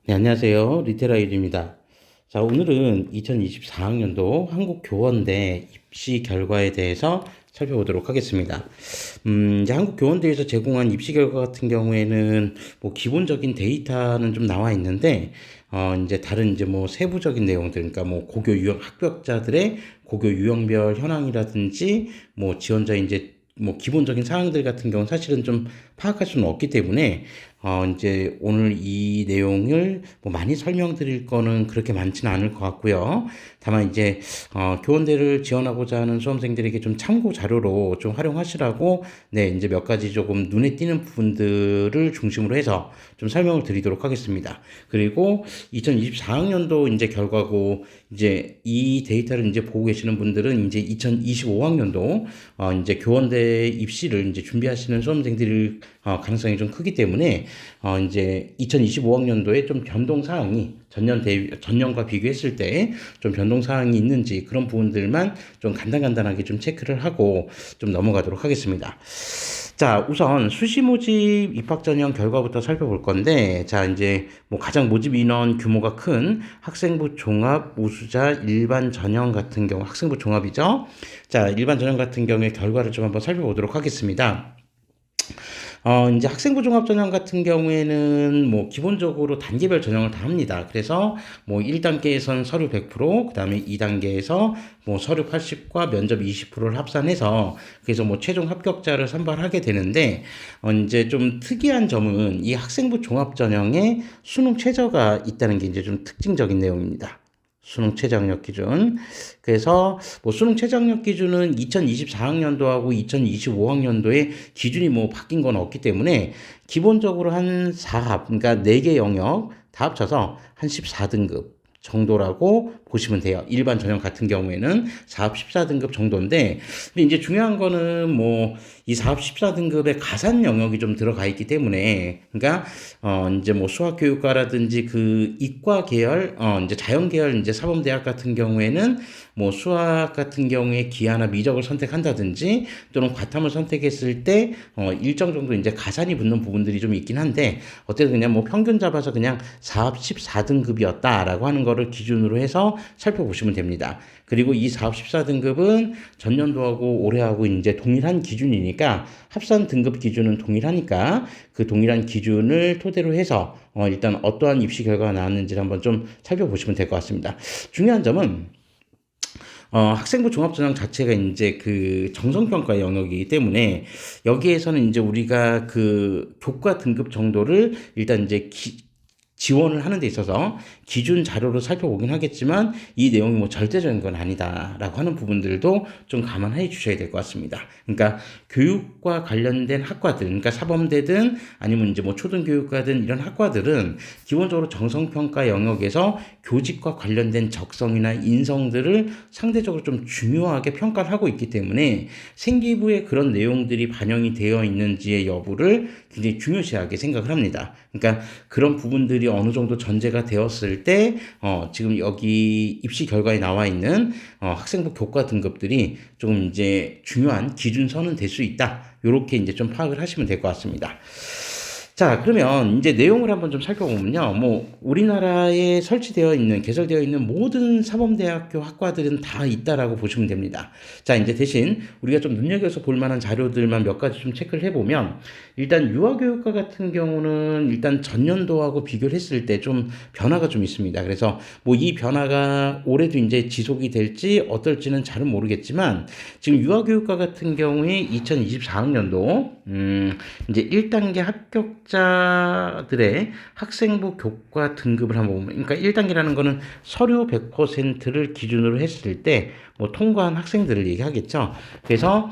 네, 안녕하세요. 리테라일입니다. 자, 오늘은 2024학년도 한국교원대 입시 결과에 대해서 살펴보도록 하겠습니다. 이제 한국교원대에서 제공한 입시 결과 같은 경우에는 뭐 기본적인 데이터는 좀 나와 있는데, 이제 다른 이제 뭐 세부적인 내용들, 그러니까 뭐 고교 유형 합격자들의 고교 유형별 현황이라든지, 뭐 지원자 이제 뭐 기본적인 사항들 같은 경우는 사실은 좀 파악할 수는 없기 때문에 이제 오늘 이 내용을 뭐 많이 설명드릴 거는 그렇게 많지는 않을 것 같고요. 다만 이제 교원대를 지원하고자 하는 수험생들에게 좀 참고 자료로 좀 활용하시라고 네, 이제 몇 가지 조금 눈에 띄는 부분들을 중심으로 해서 좀 설명을 드리도록 하겠습니다. 그리고 2024학년도 이제 결과고 이제 이 데이터를 이제 보고 계시는 분들은 이제 2025학년도 이제 교원대 입시를 이제 준비하시는 수험생들이 가능성이 좀 크기 때문에 이제 2025학년도에 좀 변동 사항이 전년과 비교했을 때 좀 변동 사항이 있는지 그런 부분들만 좀 간단하게 좀 체크를 하고 좀 넘어가도록 하겠습니다. 자, 우선 수시 모집 입학 전형 결과부터 살펴볼 건데, 자, 이제 뭐 가장 모집 인원 규모가 큰 학생부 종합 우수자 일반 전형 같은 경우, 학생부 종합이죠. 자, 일반 전형 같은 경우에 결과를 좀 한번 살펴보도록 하겠습니다. 이제 학생부 종합 전형 같은 경우에는 뭐 기본적으로 단계별 전형을 다 합니다. 그래서 뭐 1단계에선 서류 100%, 그 다음에 2단계에서 뭐 서류 80과 면접 20%를 합산해서 그래서 뭐 최종 합격자를 선발하게 되는데, 이제 좀 특이한 점은 이 학생부 종합 전형에 수능 최저가 있다는 게 이제 좀 특징적인 내용입니다. 수능 최저학력 기준. 그래서 뭐 수능 최저학력 기준은 2024학년도하고 2025학년도에 기준이 뭐 바뀐 건 없기 때문에 기본적으로 한 4합, 그러니까 4개 영역 다 합쳐서 한 14등급 정도라고 보시면 돼요. 일반 전형 같은 경우에는 4합 14등급 정도인데, 근데 이제 중요한 거는 뭐 이 4합 14등급의 가산 영역이 좀 들어가 있기 때문에, 그러니까 이제 뭐 수학교육과라든지 그 이과 계열, 이제 자연 계열 이제 사범대학 같은 경우에는 뭐 수학 같은 경우에 기하나 미적을 선택한다든지 또는 과탐을 선택했을 때 일정 정도 이제 가산이 붙는 부분들이 좀 있긴 한데, 어쨌든 그냥 뭐 평균 잡아서 그냥 4합 14등급이었다라고 하는 거를 기준으로 해서 살펴보시면 됩니다. 그리고 이 4합 14등급은 전년도하고 올해하고 이제 동일한 기준이니까 합산 등급 기준은 동일하니까 그 동일한 기준을 토대로 해서 일단 어떠한 입시 결과가 나왔는지를 한번 좀 살펴보시면 될 것 같습니다. 중요한 점은 학생부 종합전형 자체가 이제 그 정성평가 영역이기 때문에 여기에서는 이제 우리가 그 교과 등급 정도를 일단 이제 지원을 하는 데 있어서 기준 자료로 살펴보긴 하겠지만 이 내용이 뭐 절대적인 건 아니다라고 하는 부분들도 좀 감안해 주셔야 될 것 같습니다. 그러니까 교육과 관련된 학과들, 그러니까 사범대든 아니면 이제 뭐 초등교육과든 이런 학과들은 기본적으로 정성평가 영역에서 교직과 관련된 적성이나 인성들을 상대적으로 좀 중요하게 평가를 하고 있기 때문에 생기부에 그런 내용들이 반영이 되어 있는지의 여부를 굉장히 중요시하게 생각을 합니다. 그러니까 그런 부분들이 어느 정도 전제가 되었을 때 지금 여기 입시 결과에 나와 있는 학생부 교과 등급들이 조금 이제 중요한 기준선은 될 수 있다. 요렇게 이제 좀 파악을 하시면 될 것 같습니다. 자, 그러면 이제 내용을 한번 좀 살펴보면요. 뭐, 우리나라에 설치되어 있는, 개설되어 있는 모든 사범대학교 학과들은 다 있다라고 보시면 됩니다. 자, 이제 대신 우리가 좀 눈여겨서 볼 만한 자료들만 몇 가지 좀 체크를 해보면, 일단 유아교육과 같은 경우는 일단 전년도하고 비교를 했을 때 좀 변화가 좀 있습니다. 그래서 뭐 이 변화가 올해도 이제 지속이 될지 어떨지는 잘은 모르겠지만, 지금 유아교육과 같은 경우에 2024학년도, 이제 1단계 합격자들의 학생부 교과 등급을 한번 보면, 그러니까 1단계라는 거는 서류 100%를 기준으로 했을 때 뭐 통과한 학생들을 얘기하겠죠. 그래서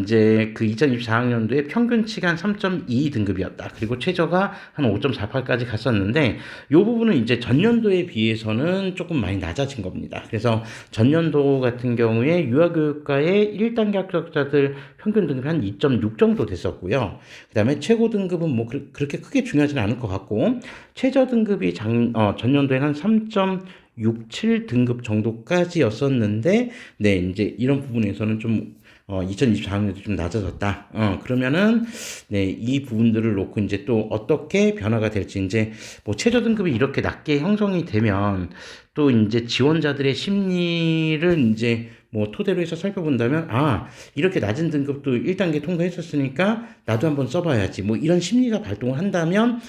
이제 그 2024학년도에 평균치가 한 3.2등급이었다. 그리고 최저가 한 5.48까지 갔었는데 이 부분은 이제 전년도에 비해서는 조금 많이 낮아진 겁니다. 그래서 전년도 같은 경우에 유아교육과의 1단계 합격자들 평균 등급이 한 2.6 정도 됐었고요. 그 다음에 최고 등급은 뭐 그렇게 크게 중요하지는 않을 것 같고, 최저 등급이 전년도에는 한 3.67등급 정도까지였었는데, 네, 이제 이런 부분에서는 좀 2024학년도 좀 낮아졌다. 그러면은, 네, 이 부분들을 놓고 이제 또 어떻게 변화가 될지 이제 뭐 최저 등급이 이렇게 낮게 형성이 되면 또 이제 지원자들의 심리를 이제 뭐 토대로 해서 살펴본다면, 이렇게 낮은 등급도 1단계 통과했었으니까 나도 한번 써봐야지. 뭐 이런 심리가 발동을 한다면,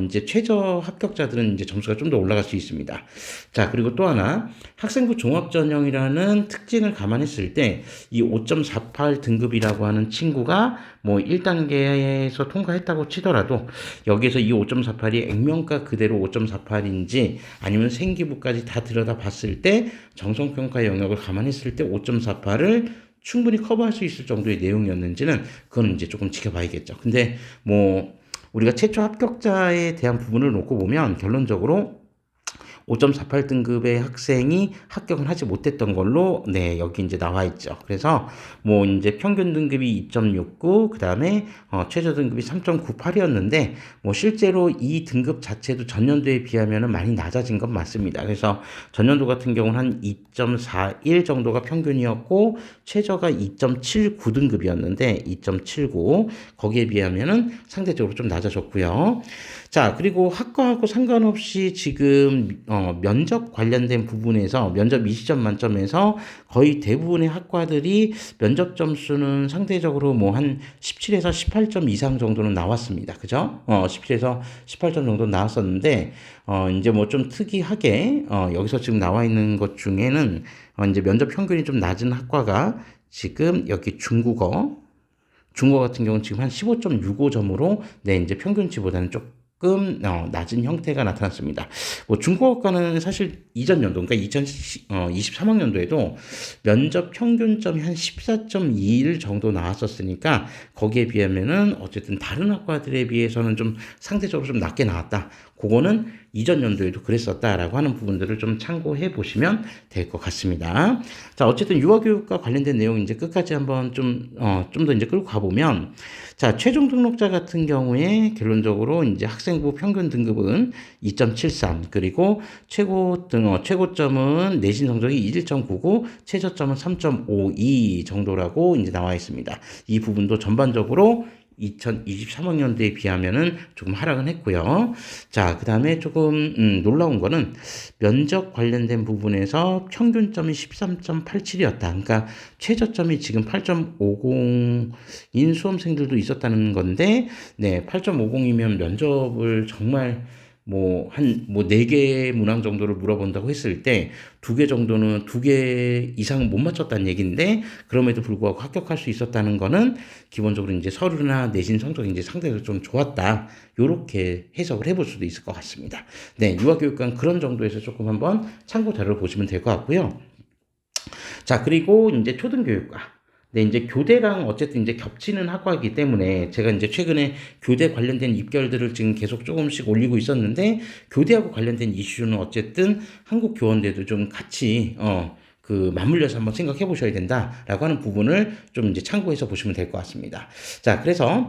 이제 최저 합격자들은 이제 점수가 좀 더 올라갈 수 있습니다. 자, 그리고 또 하나, 학생부 종합전형이라는 특징을 감안했을 때, 이 5.48 등급이라고 하는 친구가 뭐 1단계에서 통과했다고 치더라도, 여기에서 이 5.48이 액면가 그대로 5.48인지 아니면 생기부까지 다 들여다 봤을 때 정성평가의 영역을 감안했을 때 5.48을 충분히 커버할 수 있을 정도의 내용이었는지는 그건 이제 조금 지켜봐야겠죠. 근데 뭐 우리가 최초 합격자에 대한 부분을 놓고 보면 결론적으로 5.48 등급의 학생이 합격을 하지 못했던 걸로 여기 이제 나와 있죠. 그래서 뭐 이제 평균 등급이 2.69, 그다음에 최저 등급이 3.98이었는데 뭐 실제로 이 등급 자체도 전년도에 비하면은 많이 낮아진 건 맞습니다. 그래서 전년도 같은 경우는 한 2.41 정도가 평균이었고 최저가 2.79 등급이었는데 2.79 거기에 비하면은 상대적으로 좀 낮아졌고요. 자, 그리고 학과하고 상관없이 지금 면접 관련된 부분에서 면접 20점 만점에서 거의 대부분의 학과들이 면접 점수는 상대적으로 뭐 한 17에서 18점 이상 정도는 나왔습니다. 그죠? 17에서 18점 정도 나왔었는데 이제 뭐 좀 특이하게 여기서 지금 나와 있는 것 중에는 이제 면접 평균이 좀 낮은 학과가 지금 여기 중국어 같은 경우는 지금 한 15.65점으로 이제 평균치보다는 조금 낮은 형태가 나타났습니다. 뭐 중국어과는 사실 이전 연도, 그러니까 2023학년도에도 면접 평균점이 한 14.21 정도 나왔었으니까 거기에 비하면은 어쨌든 다른 학과들에 비해서는 좀 상대적으로 좀 낮게 나왔다. 그거는 이전 연도에도 그랬었다라고 하는 부분들을 좀 참고해 보시면 될 것 같습니다. 자, 어쨌든 유아교육과 관련된 내용 이제 끝까지 한번 좀 더 이제 끌고 가보면, 자, 최종 등록자 같은 경우에 결론적으로 이제 학생부 평균 등급은 2.73, 그리고 최고점은 내신 성적이 1.99, 최저점은 3.52 정도라고 이제 나와 있습니다. 이 부분도 전반적으로 2023학년도에 비하면은 조금 하락은 했고요. 자, 그 다음에 조금 놀라운 거는 면접 관련된 부분에서 평균점이 13.87이었다. 그러니까 최저점이 지금 8.50인 수험생들도 있었다는 건데, 8.50이면 면접을 정말 네 개 문항 정도를 물어본다고 했을 때, 2개 정도는 2개 이상은 못 맞췄다는 얘기인데, 그럼에도 불구하고 합격할 수 있었다는 거는, 기본적으로 이제 서류나 내신 성적이 이제 상대적으로 좀 좋았다. 요렇게 해석을 해볼 수도 있을 것 같습니다. 유아교육관 그런 정도에서 조금 한번 참고 자료를 보시면 될 것 같고요. 자, 그리고 이제 초등교육과. 이제 교대랑 어쨌든 이제 겹치는 학과이기 때문에 제가 이제 최근에 교대 관련된 입결들을 지금 계속 조금씩 올리고 있었는데, 교대하고 관련된 이슈는 어쨌든 한국교원대도 좀 같이 맞물려서 한번 생각해 보셔야 된다라고 하는 부분을 좀 이제 참고해서 보시면 될 것 같습니다. 자, 그래서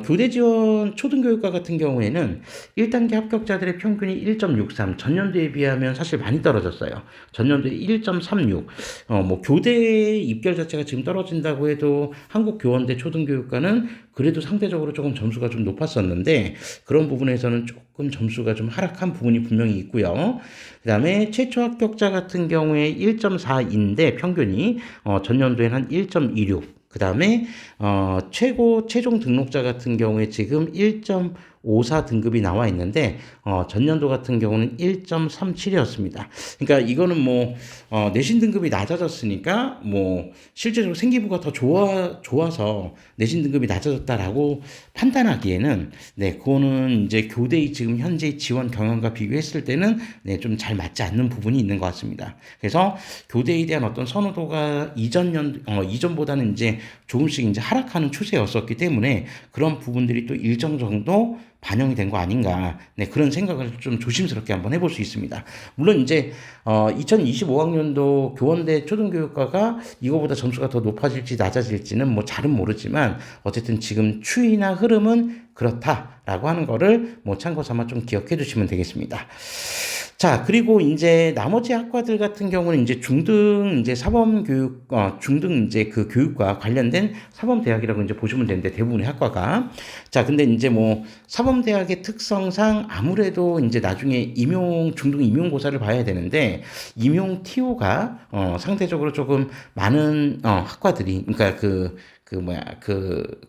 교대 지원 초등교육과 같은 경우에는 1단계 합격자들의 평균이 1.63, 전년도에 비하면 사실 많이 떨어졌어요. 전년도에 1.36. 뭐 교대 입결 자체가 지금 떨어진다고 해도 한국교원대 초등교육과는 그래도 상대적으로 조금 점수가 좀 높았었는데, 그런 부분에서는 조금 점수가 좀 하락한 부분이 분명히 있고요. 그 다음에 최초 합격자 같은 경우에 1.4인데 평균이 전년도에는 한 1.26. 그 다음에 최종 등록자 같은 경우에 지금 1.54 등급이 나와 있는데 전년도 같은 경우는 1.37이었습니다. 그러니까 이거는 뭐 내신 등급이 낮아졌으니까 뭐 실제로 생기부가 더 좋아서 내신 등급이 낮아졌다라고 판단하기에는 그거는 이제 교대의 지금 현재 지원 경향과 비교했을 때는 좀 잘 맞지 않는 부분이 있는 것 같습니다. 그래서 교대에 대한 어떤 선호도가 이전보다는 이제 조금씩 이제 하락하는 추세였었기 때문에 그런 부분들이 또 일정 정도 반영이 된 거 아닌가. 그런 생각을 좀 조심스럽게 한번 해볼 수 있습니다. 물론 이제 2025학년도 교원대 초등교육과가 이거보다 점수가 더 높아질지 낮아질지는 뭐 잘은 모르지만 어쨌든 지금 추이나 흐름은 그렇다라고 하는 거를 뭐 참고 삼아 좀 기억해 두시면 되겠습니다. 자, 그리고 이제 나머지 학과들 같은 경우는 이제 중등 이제 사범교육, 중등 이제 그 교육과 관련된 사범대학이라고 이제 보시면 되는데 대부분의 학과가. 자, 근데 이제 뭐 사범대학의 특성상 아무래도 이제 나중에 중등 임용고사를 봐야 되는데 임용 TO가 상대적으로 조금 많은 학과들이, 그러니까 그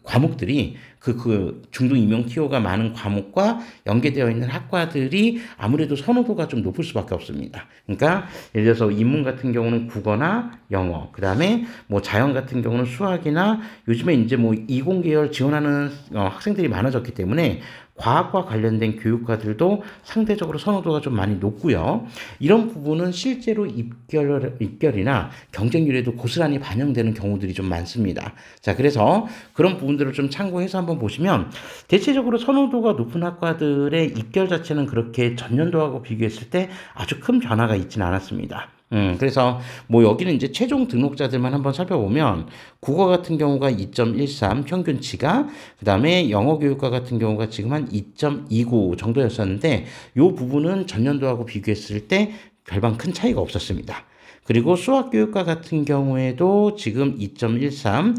과목들이 그 중등 임용 TO가 많은 과목과 연계되어 있는 학과들이 아무래도 선호도가 좀 높을 수밖에 없습니다. 그러니까 예를 들어서 인문 같은 경우는 국어나 영어, 그 다음에 뭐 자연 같은 경우는 수학이나 요즘에 이제 뭐 이공계열 지원하는 학생들이 많아졌기 때문에 과학과 관련된 교육과들도 상대적으로 선호도가 좀 많이 높고요. 이런 부분은 실제로 입결이나 경쟁률에도 고스란히 반영되는 경우들이 좀 많습니다. 자, 그래서 그런 부분들을 좀 참고해서 한번 보시면 대체적으로 선호도가 높은 학과들의 입결 자체는 그렇게 전년도하고 비교했을 때 아주 큰 변화가 있지는 않았습니다. 그래서 뭐 여기는 이제 최종 등록자들만 한번 살펴보면 국어 같은 경우가 2.13 평균치가 그다음에 영어 교육과 같은 경우가 지금 한 2.29 정도였었는데 요 부분은 전년도하고 비교했을 때 별반 큰 차이가 없었습니다. 그리고 수학교육과 같은 경우에도 지금 2.13,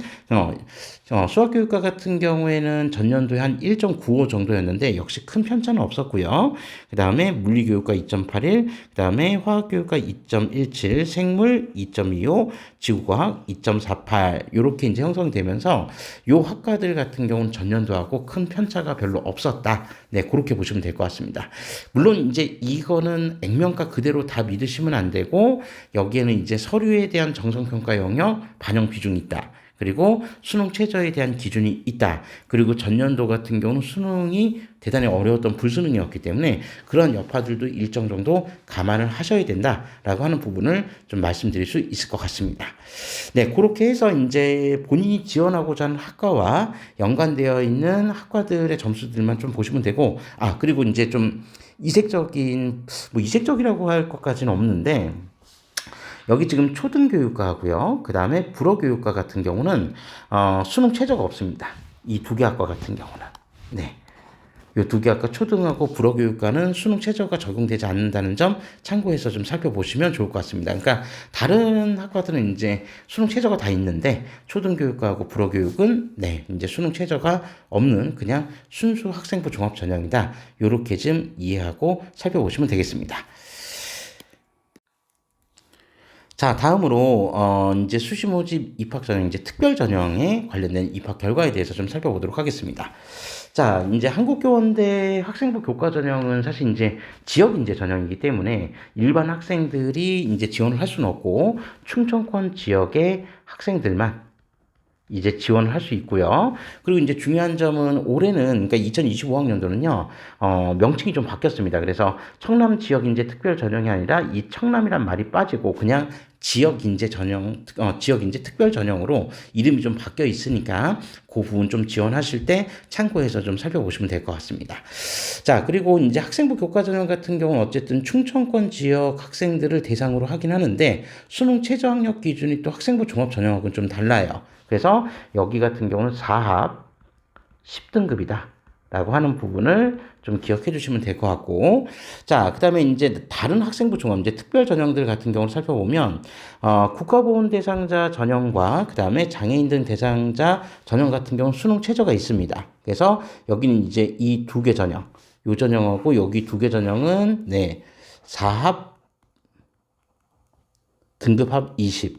수학교육과 같은 경우에는 전년도에 한 1.95 정도였는데 역시 큰 편차는 없었고요. 그 다음에 물리교육과 2.81, 그 다음에 화학교육과 2.17, 생물 2.25, 지구과학 2.48 이렇게 이제 형성이 되면서 요 학과들 같은 경우는 전년도하고 큰 편차가 별로 없었다. 네, 그렇게 보시면 될 것 같습니다. 물론 이제 이거는 액면가 그대로 다 믿으시면 안 되고 여기에는 이제 서류에 대한 정성평가 영역 반영 비중이 있다. 그리고 수능 최저에 대한 기준이 있다. 그리고 전년도 같은 경우는 수능이 대단히 어려웠던 불수능이었기 때문에 그런 여파들도 일정 정도 감안을 하셔야 된다라고 하는 부분을 좀 말씀드릴 수 있을 것 같습니다. 네, 그렇게 해서 이제 본인이 지원하고자 하는 학과와 연관되어 있는 학과들의 점수들만 좀 보시면 되고, 그리고 이제 좀 이색적이라고 할 것까지는 없는데, 여기 지금 초등교육과고요. 그 다음에 불어교육과 같은 경우는 수능 최저가 없습니다. 이 두 개 학과 같은 경우는. 네. 이 두 개 학과 초등하고 불어교육과는 수능 최저가 적용되지 않는다는 점 참고해서 좀 살펴보시면 좋을 것 같습니다. 그러니까 다른 학과들은 이제 수능 최저가 다 있는데 초등교육과하고 불어교육은 네, 이제 수능 최저가 없는 그냥 순수 학생부 종합 전형이다. 요렇게 좀 이해하고 살펴보시면 되겠습니다. 자, 다음으로 이제 수시 모집 입학 전형 이제 특별 전형에 관련된 입학 결과에 대해서 좀 살펴보도록 하겠습니다. 자, 이제 한국교원대 학생부 교과 전형은 사실 이제 지역 인재 전형이기 때문에 일반 학생들이 이제 지원을 할 수는 없고 충청권 지역의 학생들만 이제 지원을 할 수 있고요. 그리고 이제 중요한 점은 올해는, 그러니까 2025학년도는요, 명칭이 좀 바뀌었습니다. 그래서 청남 지역인재 특별 전형이 아니라 이 청남이란 말이 빠지고 그냥 지역인재 전형, 지역인재 특별 전형으로 이름이 좀 바뀌어 있으니까 그 부분 좀 지원하실 때 참고해서 좀 살펴보시면 될 것 같습니다. 자, 그리고 이제 학생부 교과 전형 같은 경우는 어쨌든 충청권 지역 학생들을 대상으로 하긴 하는데 수능 최저 학력 기준이 또 학생부 종합 전형하고는 좀 달라요. 그래서 여기 같은 경우는 4합 10등급이다. 라고 하는 부분을 좀 기억해 주시면 될 것 같고. 자, 그 다음에 이제 다른 학생부 종합, 이제 특별 전형들 같은 경우를 살펴보면, 국가보훈 대상자 전형과 그 다음에 장애인 등 대상자 전형 같은 경우는 수능 최저가 있습니다. 그래서 여기는 이제 이 두 개 전형, 요 전형하고 여기 두 개 전형은, 네, 4합 등급합 20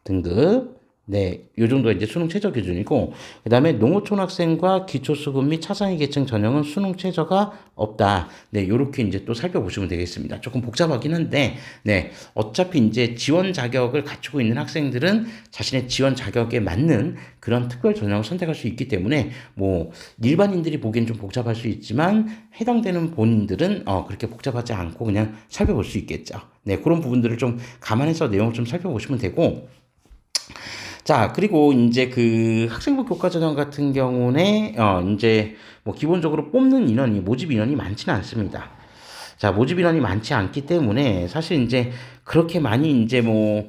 등급. 네, 요 정도 이제 수능 최저 기준이고, 그 다음에 농어촌 학생과 기초수급 및 차상위 계층 전형은 수능 최저가 없다. 네, 요렇게 이제 또 살펴보시면 되겠습니다. 조금 복잡하긴 한데, 네, 어차피 이제 지원 자격을 갖추고 있는 학생들은 자신의 지원 자격에 맞는 그런 특별 전형을 선택할 수 있기 때문에, 뭐, 일반인들이 보기엔 좀 복잡할 수 있지만, 해당되는 본인들은, 그렇게 복잡하지 않고 그냥 살펴볼 수 있겠죠. 네, 그런 부분들을 좀 감안해서 내용을 좀 살펴보시면 되고, 자, 그리고 이제 그 학생부 교과 전형 같은 경우는 이제 뭐 기본적으로 뽑는 인원이 모집 인원이 많지는 않습니다. 자, 모집 인원이 많지 않기 때문에 사실 이제 그렇게 많이 이제 뭐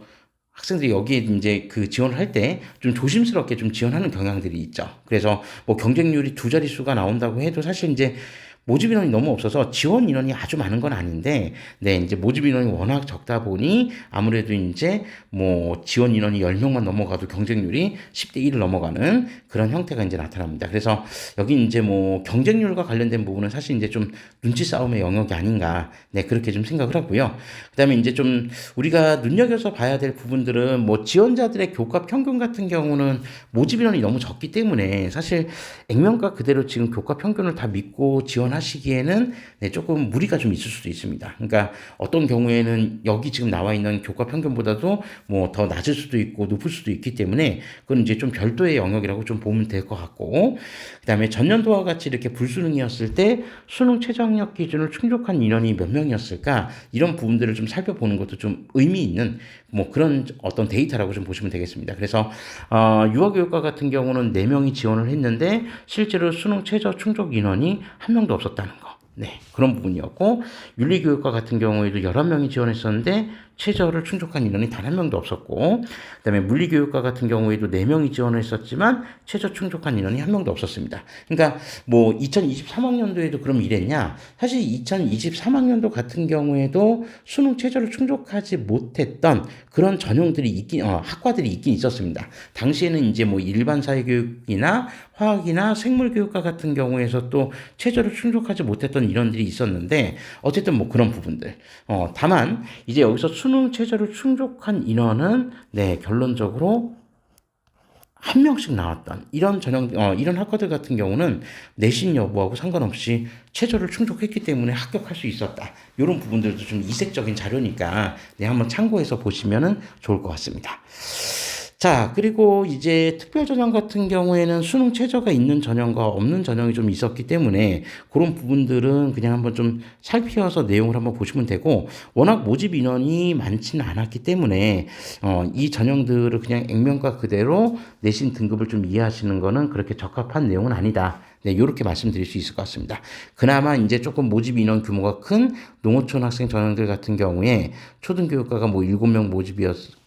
학생들이 여기에 이제 그 지원을 할 때 좀 조심스럽게 좀 지원하는 경향들이 있죠. 그래서 뭐 경쟁률이 두 자릿수가 나온다고 해도 사실 이제 모집 인원이 너무 없어서 지원 인원이 아주 많은 건 아닌데, 네, 이제 모집 인원이 워낙 적다 보니 아무래도 이제 뭐 지원 인원이 10명만 넘어가도 경쟁률이 10대 1을 넘어가는 그런 형태가 이제 나타납니다. 그래서 여기 이제 뭐 경쟁률과 관련된 부분은 사실 이제 좀 눈치 싸움의 영역이 아닌가, 네, 그렇게 좀 생각을 하고요. 그다음에 이제 좀 우리가 눈여겨서 봐야 될 부분들은 뭐 지원자들의 교과 평균 같은 경우는 모집 인원이 너무 적기 때문에 사실 액면가 그대로 지금 교과 평균을 다 믿고 지원하시기에는 네, 조금 무리가 좀 있을 수도 있습니다. 그러니까 어떤 경우에는 여기 지금 나와 있는 교과 평균보다도 뭐 더 낮을 수도 있고 높을 수도 있기 때문에 그건 이제 좀 별도의 영역이라고 좀 보면 될 것 같고, 그다음에 전년도와 같이 이렇게 불수능이었을 때 수능 최저학력 기준을 충족한 인원이 몇 명이었을까, 이런 부분들을 좀 살펴보는 것도 좀 의미 있는 뭐 그런 어떤 데이터라고 좀 보시면 되겠습니다. 그래서 유아교육과 같은 경우는 4명이 지원을 했는데 실제로 수능 최저 충족 인원이 한 명도 없었다는 거. 네, 그런 부분이었고, 윤리교육과 같은 경우에도 11명이 지원했었는데 최저를 충족한 인원이 단 한 명도 없었고, 그다음에 물리교육과 같은 경우에도 4명이 지원을 했었지만 최저 충족한 인원이 한 명도 없었습니다. 그러니까 뭐 2023학년도에도 그럼 이랬냐? 사실 2023학년도 같은 경우에도 수능 최저를 충족하지 못했던 그런 전형들이 학과들이 있긴 있었습니다. 당시에는 이제 뭐 일반 사회교육이나 화학이나 생물교육과 같은 경우에서 또 최저를 충족하지 못했던 인원들이 있었는데, 어쨌든 뭐 그런 부분들. 다만 이제 여기서 수능 최저를 충족한 인원은 네, 결론적으로 한 명씩 나왔던 이런 이런 학과들 같은 경우는 내신 여부하고 상관없이 최저를 충족했기 때문에 합격할 수 있었다. 이런 부분들도 좀 이색적인 자료니까 네, 한번 참고해서 보시면은 좋을 것 같습니다. 자, 그리고 이제 특별 전형 같은 경우에는 수능 최저가 있는 전형과 없는 전형이 좀 있었기 때문에 그런 부분들은 그냥 한번 좀 살피어서 내용을 한번 보시면 되고, 워낙 모집 인원이 많지는 않았기 때문에 이 전형들을 그냥 액면가 그대로 내신 등급을 좀 이해하시는 거는 그렇게 적합한 내용은 아니다. 네, 이렇게 말씀드릴 수 있을 것 같습니다. 그나마 이제 조금 모집 인원 규모가 큰 농어촌 학생 전형들 같은 경우에 초등교육과가 뭐 7명 모집이었고,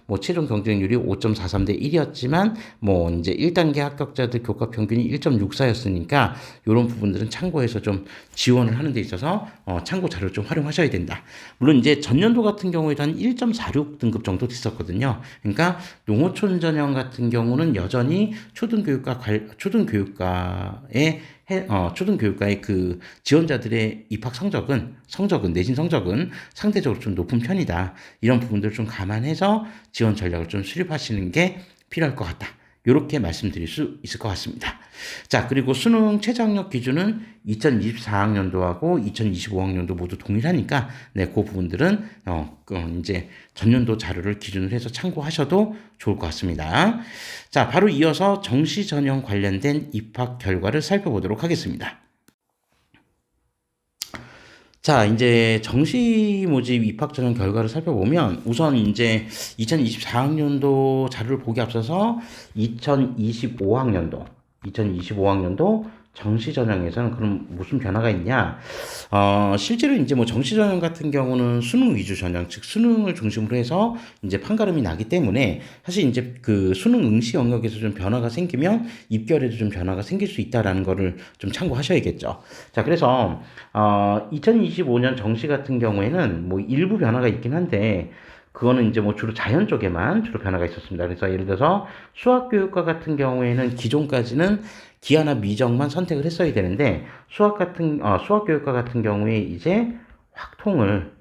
뭐 최종 경쟁률이 5.43대 1이었지만 뭐 이제 1단계 합격자들 교과 평균이 1.64였으니까 이런 부분들은 참고해서 좀 지원을 하는 데 있어서 참고 자료를 좀 활용하셔야 된다. 물론 이제 전년도 같은 경우에도 한 1.46 등급 정도 됐었거든요. 그러니까 농어촌 전형 같은 경우는 여전히 초등교육과의 그 지원자들의 입학 성적은 내신 성적은 상대적으로 좀 높은 편이다. 이런 부분들을 좀 감안해서 지원 전략을 좀 수립하시는 게 필요할 것 같다. 이렇게 말씀드릴 수 있을 것 같습니다. 자, 그리고 수능 최저학력 기준은 2024학년도하고 2025학년도 모두 동일하니까 네, 그 부분들은 이제 전년도 자료를 기준으로 해서 참고하셔도 좋을 것 같습니다. 자, 바로 이어서 정시 전형 관련된 입학 결과를 살펴보도록 하겠습니다. 자, 이제 정시 모집 입학 전형 결과를 살펴보면 우선 이제 2024학년도 자료를 보기 앞서서 2025학년도 정시 전형에서는 그럼 무슨 변화가 있냐? 실제로 이제 뭐 정시 전형 같은 경우는 수능 위주 전형, 즉 수능을 중심으로 해서 이제 판가름이 나기 때문에 사실 이제 그 수능 응시 영역에서 좀 변화가 생기면 입결에도 좀 변화가 생길 수 있다라는 거를 좀 참고하셔야겠죠. 자, 그래서 2025년 정시 같은 경우에는 뭐 일부 변화가 있긴 한데 그거는 이제 뭐 주로 자연 쪽에만 주로 변화가 있었습니다. 그래서 예를 들어서 수학교육과 같은 경우에는 기존까지는 기하나 미적만 선택을 했어야 되는데 수학교육과 같은 경우에 이제 확통을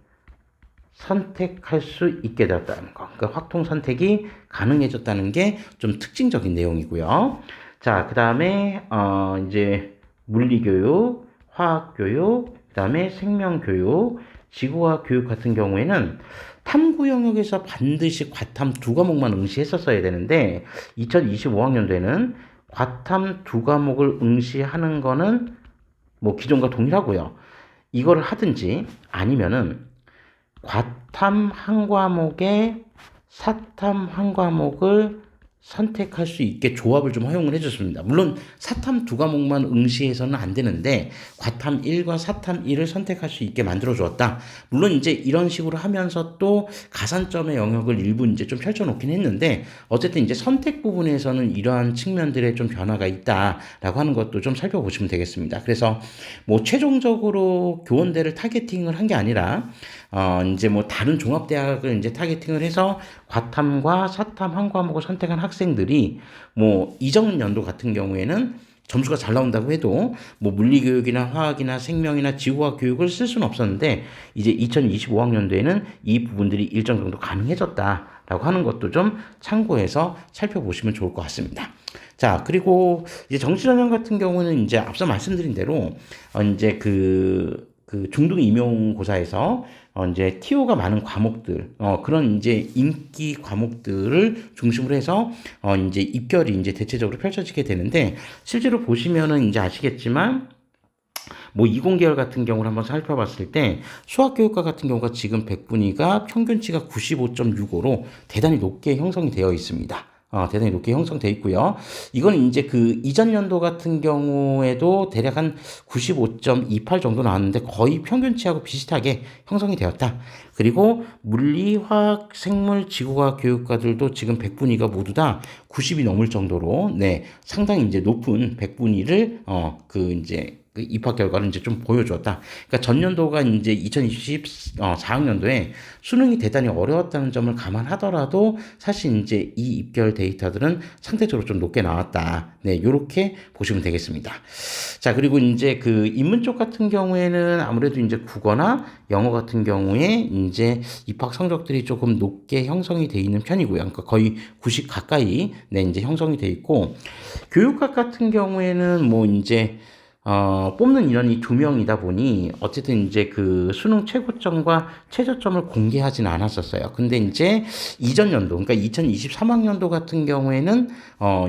선택할 수 있게 되었다는 거. 그러니까 확통 선택이 가능해졌다는 게 좀 특징적인 내용이고요. 자, 그 다음에 이제 물리교육, 화학교육, 그 다음에 생명교육, 지구과학 교육 같은 경우에는 탐구 영역에서 반드시 과탐 2과목만 응시했었어야 되는데 2025학년도에는 과탐 2과목을 응시하는 거는 뭐 기존과 동일하고요. 이거를 하든지 아니면은 과탐 1과목에 사탐 1과목을 선택할 수 있게 조합을 좀 허용을 해줬습니다. 물론 사탐 두 과목만 응시해서는 안 되는데 과탐 1과 사탐 1을 선택할 수 있게 만들어 주었다. 물론 이제 이런 식으로 하면서 또 가산점의 영역을 일부 이제 좀 펼쳐놓긴 했는데 어쨌든 이제 선택 부분에서는 이러한 측면들의 좀 변화가 있다라고 하는 것도 좀 살펴보시면 되겠습니다. 그래서 뭐 최종적으로 교원대를 타겟팅을 한 게 아니라 이제 뭐 다른 종합대학을 이제 타겟팅을 해서 과탐과 사탐 한 과목을 선택한 학생들이 뭐 이전 연도 같은 경우에는 점수가 잘 나온다고 해도 뭐 물리교육이나 화학이나 생명이나 지구과학 교육을 쓸 수는 없었는데 이제 2025학년도에는 이 부분들이 일정 정도 가능해졌다라고 하는 것도 좀 참고해서 살펴보시면 좋을 것 같습니다. 자, 그리고 이제 정시전형 같은 경우는 이제 앞서 말씀드린 대로 이제 그 중등 임용고사에서 이제 TO가 많은 과목들, 그런 이제 인기 과목들을 중심으로 해서 이제 입결이 이제 대체적으로 펼쳐지게 되는데 실제로 보시면은 이제 아시겠지만 뭐 이공계열 같은 경우를 한번 살펴봤을 때 수학교육과 같은 경우가 지금 100분위가 평균치가 95.65로 대단히 높게 형성이 되어 있습니다. 대단히 높게 형성되어 있고요. 이건 이제 그 이전 연도 같은 경우에도 대략 한 95.28 정도 나왔는데 거의 평균치하고 비슷하게 형성이 되었다. 그리고 물리, 화학, 생물, 지구과학 교육과들도 지금 100분위가 모두 다 90이 넘을 정도로 네, 상당히 이제 높은 100분위를 그 이제 그 입학 결과를 이제 좀 보여주었다. 그러니까 전년도가 이제 2024학년도에 수능이 대단히 어려웠다는 점을 감안하더라도 사실 이제 이 입결 데이터들은 상대적으로 좀 높게 나왔다. 네, 요렇게 보시면 되겠습니다. 자, 그리고 이제 그 인문 쪽 같은 경우에는 아무래도 이제 국어나 영어 같은 경우에 이제 입학 성적들이 조금 높게 형성이 돼 있는 편이고요. 그러니까 거의 90 가까이 네, 이제 형성이 돼 있고 교육학 같은 경우에는 뭐 이제 뽑는 인원이 2명이다 보니 어쨌든 이제 그 수능 최고점과 최저점을 공개하진 않았었어요. 근데 이제 이전 연도, 그러니까 2023학년도 같은 경우에는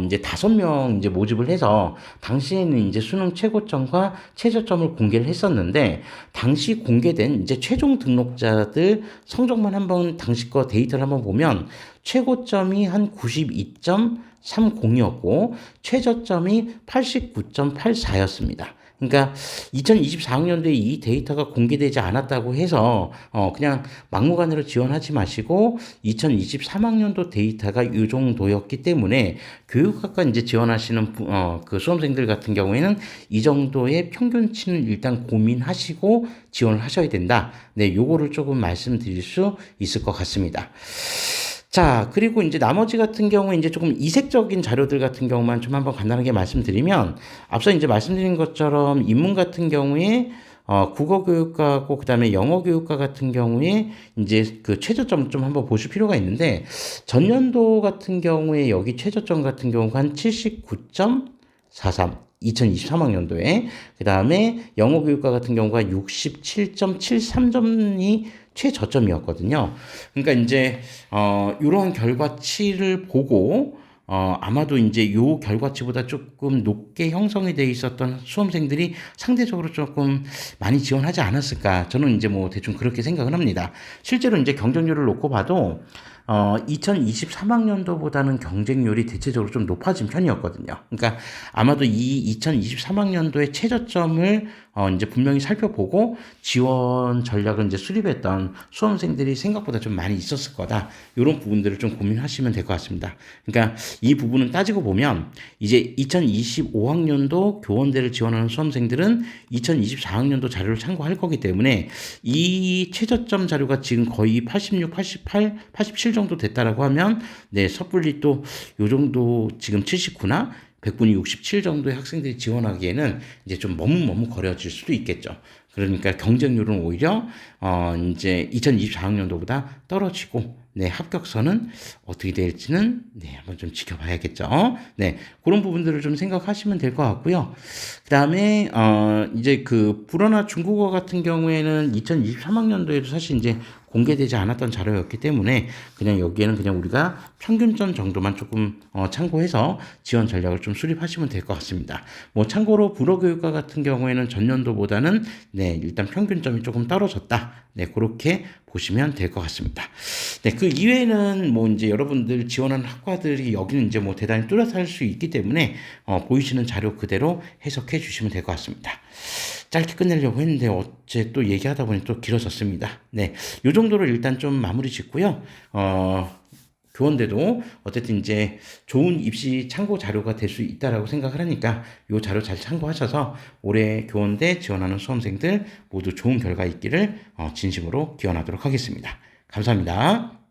이제 5명 이제 모집을 해서 당시에는 이제 수능 최고점과 최저점을 공개를 했었는데 당시 공개된 이제 최종 등록자들 성적만 한번 당시 거 데이터를 한번 보면 최고점이 한 92.30이었고 최저점이 89.84였습니다. 그러니까 2024학년도에 이 데이터가 공개되지 않았다고 해서 그냥 막무가내로 지원하지 마시고 2023학년도 데이터가 이 정도였기 때문에 교육학과 이제 지원하시는 그 수험생들 같은 경우에는 이 정도의 평균치는 일단 고민하시고 지원을 하셔야 된다. 네, 요거를 조금 말씀드릴 수 있을 것 같습니다. 자, 그리고 이제 나머지 같은 경우에 이제 조금 이색적인 자료들 같은 경우만 좀 한번 간단하게 말씀드리면 앞서 이제 말씀드린 것처럼 인문 같은 경우에 국어 교육과고 그다음에 영어 교육과 같은 경우에 이제 그 최저점 좀 한번 보실 필요가 있는데 전년도 같은 경우에 여기 최저점 같은 경우가 한 79.43 2023학년도에 그 다음에 영어 교육과 같은 경우가 67.73점이 최저점이었거든요. 그러니까 이제 이러한 결과치를 보고 아마도 이제 요 결과치보다 조금 높게 형성이 돼 있었던 수험생들이 상대적으로 조금 많이 지원하지 않았을까. 저는 이제 뭐 대충 그렇게 생각을 합니다. 실제로 이제 경쟁률을 놓고 봐도 2023학년도보다는 경쟁률이 대체적으로 좀 높아진 편이었거든요. 그러니까 아마도 이 2023학년도의 최저점을 이제 분명히 살펴보고 지원 전략을 이제 수립했던 수험생들이 생각보다 좀 많이 있었을 거다. 이런 부분들을 좀 고민하시면 될 것 같습니다. 그러니까 이 부분은 따지고 보면 이제 2025학년도 교원대를 지원하는 수험생들은 2024학년도 자료를 참고할 거기 때문에 이 최저점 자료가 지금 거의 86, 88, 87 정도 됐다라고 하면 네, 섣불리 또 요 정도 지금 79나 100분이 67 정도의 학생들이 지원하기에는 이제 좀 머뭇머뭇거려질 수도 있겠죠. 그러니까 경쟁률은 오히려 이제 2024학년도보다 떨어지고 네, 합격선은 어떻게 될지는 네, 한번 좀 지켜봐야겠죠. 네, 그런 부분들을 좀 생각하시면 될 것 같고요. 그다음에 이제 그 불어나 중국어 같은 경우에는 2023학년도에도 사실 이제 공개되지 않았던 자료였기 때문에 그냥 여기에는 그냥 우리가 평균점 정도만 조금 참고해서 지원 전략을 좀 수립하시면 될 것 같습니다. 뭐 참고로 불어교육과 같은 경우에는 전년도보다는 네, 일단 평균점이 조금 떨어졌다. 네, 그렇게 보시면 될 것 같습니다. 네, 그 이외에는 뭐 이제 여러분들 지원하는 학과들이 여기는 이제 뭐 대단히 뚜렷할 수 있기 때문에 보이시는 자료 그대로 해석해 주시면 될 것 같습니다. 짧게 끝내려고 했는데 어째 또 얘기하다 보니 또 길어졌습니다. 네, 요 정도로 일단 좀 마무리 짓고요. 교원대도 어쨌든 이제 좋은 입시 참고 자료가 될 수 있다라고 생각을 하니까 요 자료 잘 참고하셔서 올해 교원대 지원하는 수험생들 모두 좋은 결과 있기를 진심으로 기원하도록 하겠습니다. 감사합니다.